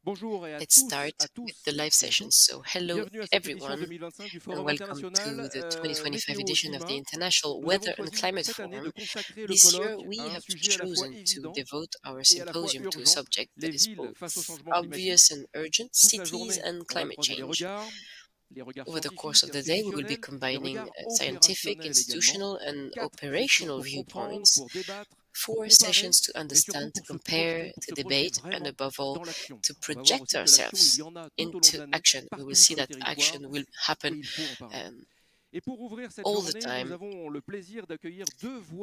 Let's start with the live session. So, hello everyone, and welcome to the 2025 edition of the International Weather and Climate Forum. This year, we have chosen to devote our symposium to a subject that is both obvious and urgent: cities and climate change. Over the course of the day, we will be combining scientific, institutional, and operational viewpoints. 4 sessions to understand, to compare, to debate, and above all, to project ourselves into action. We will see that action will happen all the time.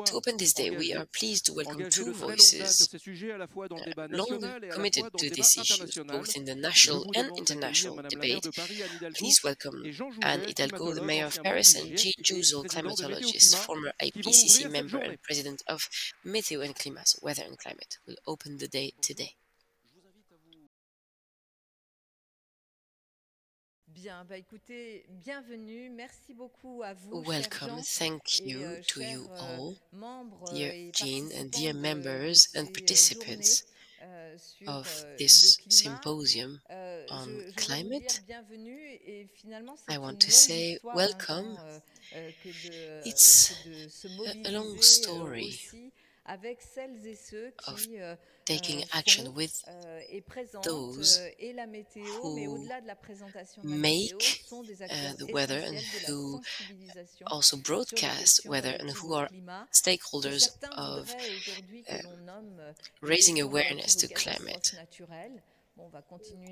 To open this day, we are pleased to welcome two voices long committed to these issues, both in the national and international debate. Please welcome Anne Hidalgo, the Mayor of Paris, and Jean Jouzel, climatologist, former IPCC member and president of Météo et Climat, so Weather and Climate, will open the day today. Welcome, thank you to you all, dear Jean and dear members and participants of this symposium on climate. I want to say welcome. It's a long story of taking action with those who make the weather and who also broadcast weather and who are stakeholders of raising awareness to climate.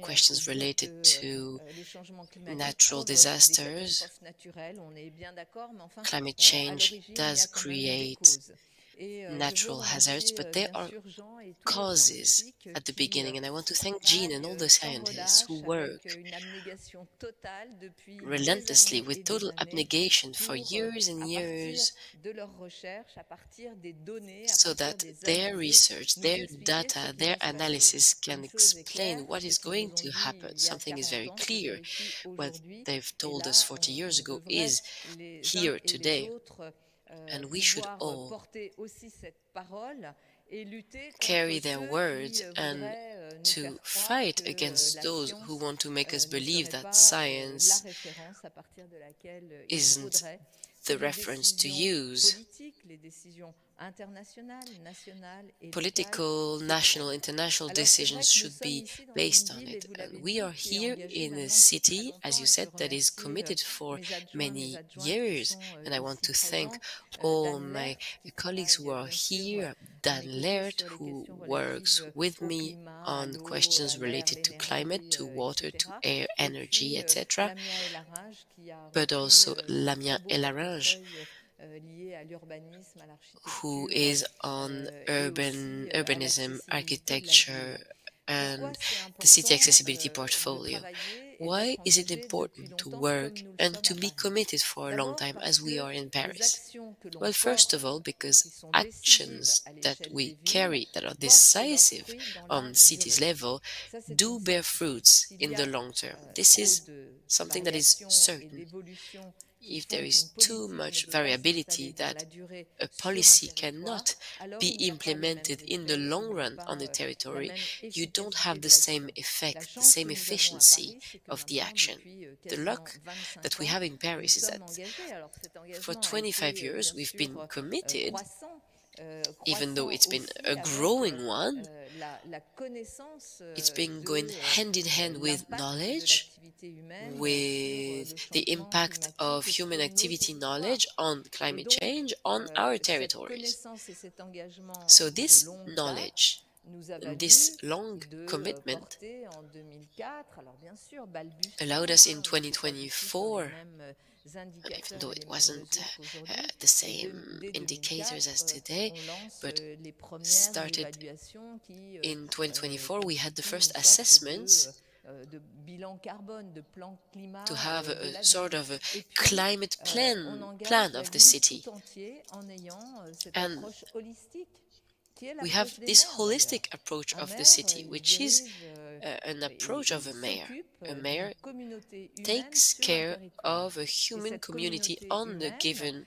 Questions related to natural disasters. Climate change does create natural hazards, but there are causes at the beginning, and I want to thank Jean and all the scientists who work relentlessly with total abnegation for years and years so that their research, their data, their analysis can explain what is going to happen. Something is very clear. What they've told us 40 years ago is here today. And we should all carry their words and to fight against those who want to make us believe that science isn't the reference to use. Political, national, international decisions should be based on it. And we are here in a city, as you said, that is committed for many years. And I want to thank all my colleagues who are here, Dan Laird, who works with me on questions related to climate, to water, to air, energy, etc., but also Lamien Elarange, who is on urbanism, architecture, and the city accessibility portfolio. Why is it important to work and to be committed for a long time as we are in Paris? Well, first of all, because actions that we carry that are decisive on cities level do bear fruits in the long term. This is something that is certain. If there is too much variability that a policy cannot be implemented in the long run on the territory, you don't have the same effect, the same efficiency of the action. The luck that we have in Paris is that for 25 years we've been committed, even though it's been a growing one. It's been going hand in hand with knowledge, with the impact of human activity knowledge on climate change on our territories. So this knowledge, this long commitment allowed us in 2024, even though it wasn't the same indicators as today, but started in 2024, we had the first assessments to have a sort of a climate plan of the city. And we have this holistic approach of the city, which is an approach of a mayor. A mayor takes care of a human community on a given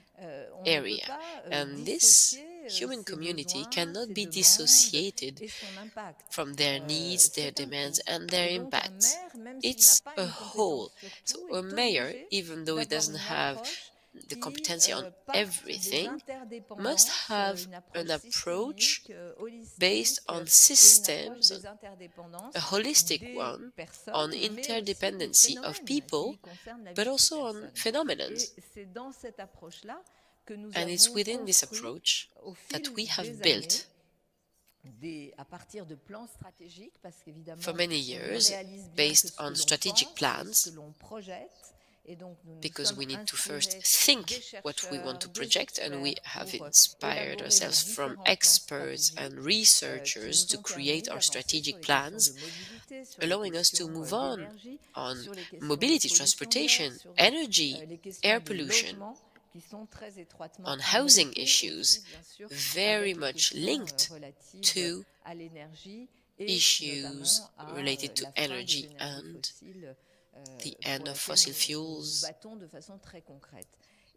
area. And this human community cannot be dissociated from their needs, their demands, and their impacts. It's a whole. So a mayor, even though it doesn't have the competency on everything, must have an approach based on systems, a holistic one, on interdependency of people, but also on phenomena. And it's within this approach that we have built for many years, based on strategic plans, because we need to first think what we want to project, and we have inspired ourselves from experts and researchers to create our strategic plans, allowing us to move on mobility, transportation, energy, air pollution, on housing issues, very much linked to issues related to energy and the end of fossil fuels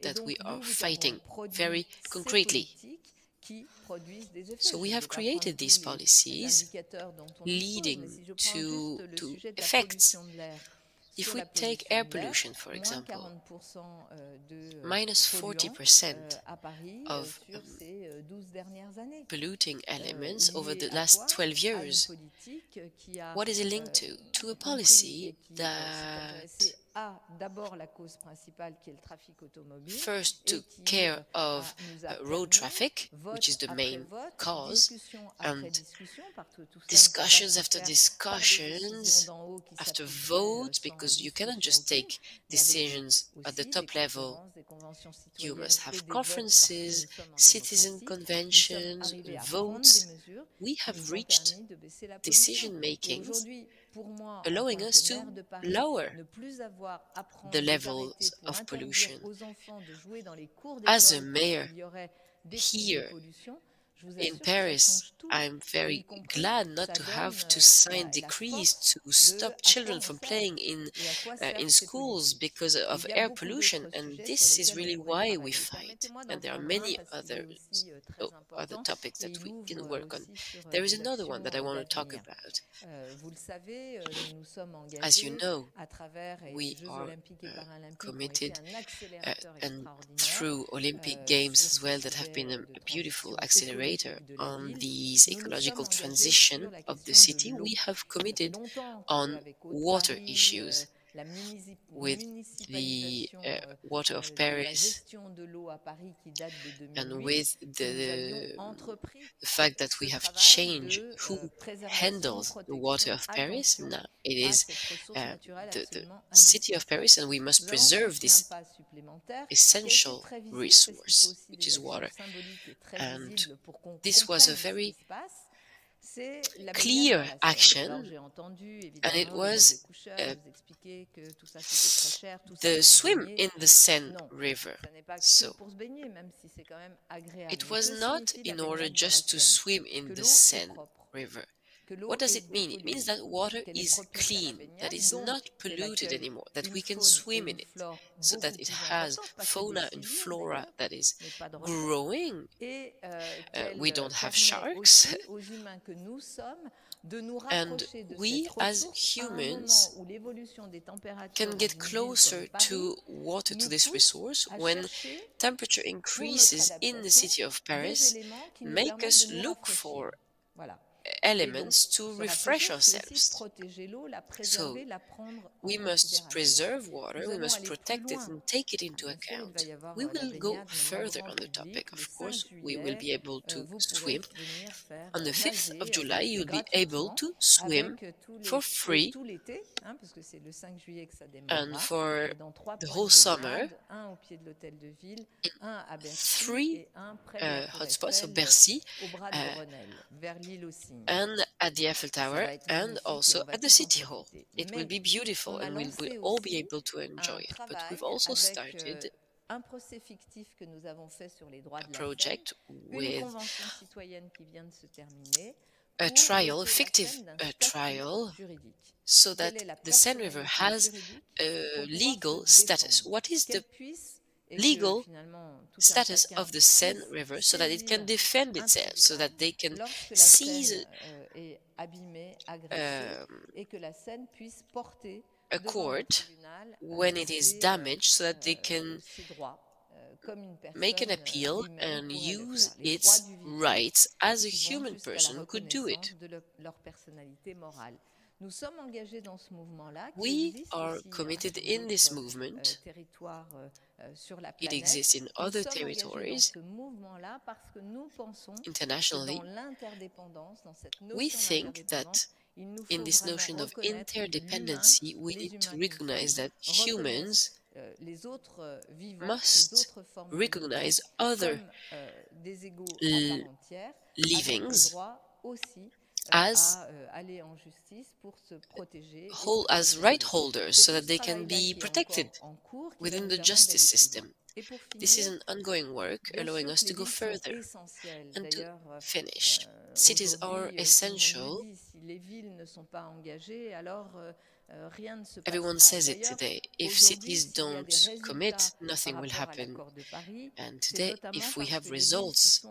that we are fighting very concretely. So we have created these policies leading to effects. If we take air pollution, for example, minus 40% of polluting elements over the last 12 years. What is it linked to? To a policy that first took care of road traffic, which is the main cause, and discussions after discussions, after votes, because you cannot just take decisions at the top level. You must have conferences, citizen conventions, votes. We have reached decision makings allowing us to lower the levels of pollution. As a mayor here in Paris, I'm very glad not to have to sign decrees to stop children from playing in schools because of air pollution, and this is really why we fight. And there are many other topics that we can work on. There is another one that I want to talk about. As you know, we are committed and through Olympic Games as well that have been a beautiful accelerator on these ecological transition of the city. We have committed on water issues with the Water of Paris and with the fact that we have changed who handles the Water of Paris. Now it is the City of Paris, and we must preserve this essential resource, which is water. And this was a very clear action, and it was the swim in the Seine River. So it was not in order just to swim in the Seine River. What does it mean? It means that water is clean, that is not polluted anymore, that we can swim in it, so that it has fauna and flora that is growing. We don't have sharks. And we as humans can get closer to water, to this resource, when temperature increases in the city of Paris, make us look for elements to refresh ourselves. So we must preserve water, we must protect it and take it into account. We will go further on the topic, of course. We will be able to swim. On the 5th of July, you'll be able to swim for free, and for the whole summer, in 3 hotspots, so Bercy, and at the Eiffel Tower, and also at the City Hall. It will be beautiful, and we will all be able to enjoy it. But we've also started a project with a trial, a fictive trial, so that the Seine River has a legal status. What is the legal status of the Seine River so that it can defend itself, so that they can seize a court when it is damaged, so that they can make an appeal and use its rights as a human person who could do it. We are committed in this movement. It exists in other territories internationally. We think that in this notion of interdependency, we need to recognize that humans must recognize other livings as right holders, so that they can be protected within the justice system. This is an ongoing work allowing us to go further and to finish. Cities are essential. Everyone says it today. If cities don't commit, nothing will happen. And today, if we have results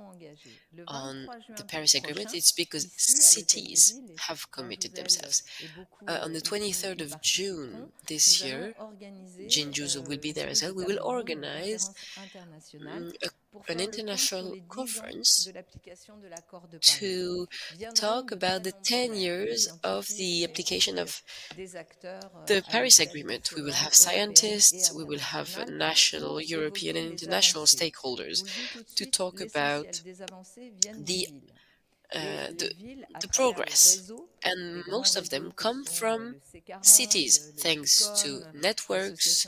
on the Paris Agreement, it's because cities have committed themselves. On the 23rd of June this year, Jean Jouzo will be there as well. We will organize an international conference to talk about the 10 years of the application of the Paris Agreement. We will have scientists, we will have national, European and international stakeholders to talk about the progress, and most of them come from cities, thanks to networks,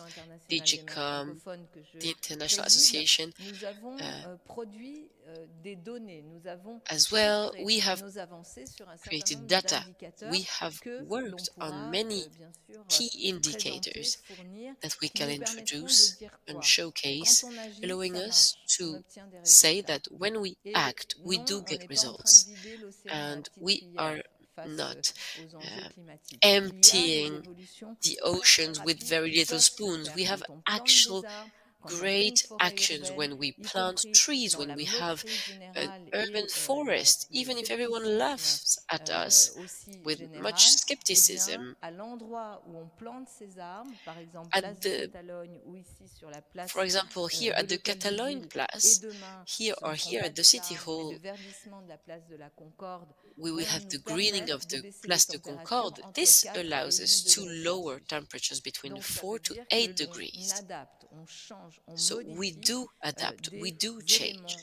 DigiCom, the International Association. As well, we have created data. We have worked on many key indicators that we can introduce and showcase, allowing us to say that when we act, we do get results. And we are not emptying the oceans with very little spoons. We have actual great actions when we plant trees, when we have an urban forest, even if everyone laughs at us with much skepticism. For example, here at the Catalogne Place, here at the City Hall, we will have the greening of the Place de Concorde. This allows us to lower temperatures between 4 to 8 degrees. So we do adapt, we do change.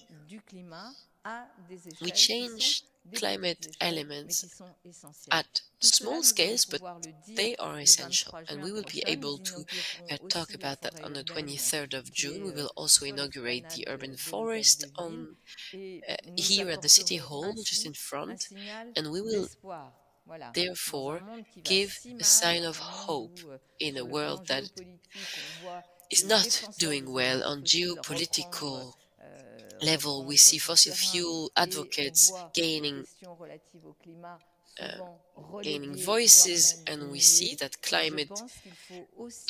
We change climate elements at small scales, but they are essential. And we will be able to talk about that on the 23rd of June. We will also inaugurate the urban forest here at the City Hall, just in front, and we will therefore give a sign of hope in a world that is not doing well on geopolitical level. We see fossil fuel advocates gaining voices, and we see that climate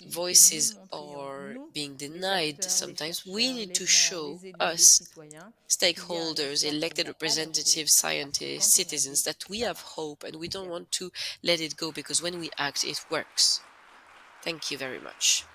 voices are being denied sometimes. We need to show us, stakeholders, elected representatives, scientists, citizens, that we have hope and we don't want to let it go, because when we act, it works. Thank you very much.